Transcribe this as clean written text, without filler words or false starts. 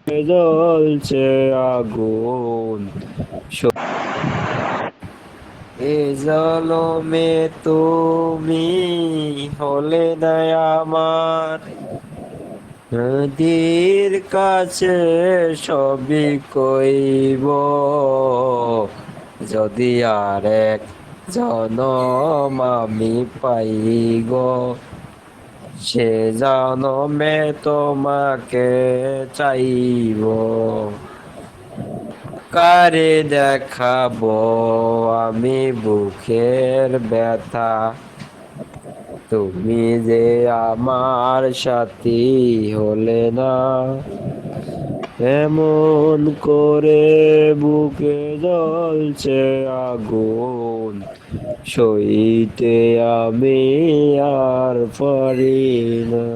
জ্বলছে আগুন, এ জলমে তুমি হলে না আমার। নদীর কাছে সবই কইব, যদি আর এক জনম আমি পাই গো, সে জনমে তোমাকে চাইব। কারে দেখাবো আমি বুকের ব্যথা, তুমি যে আমার সাথী হলে না। এমন করে বুকে জ্বলছে আগুন, সইতে আমি আর পারি না।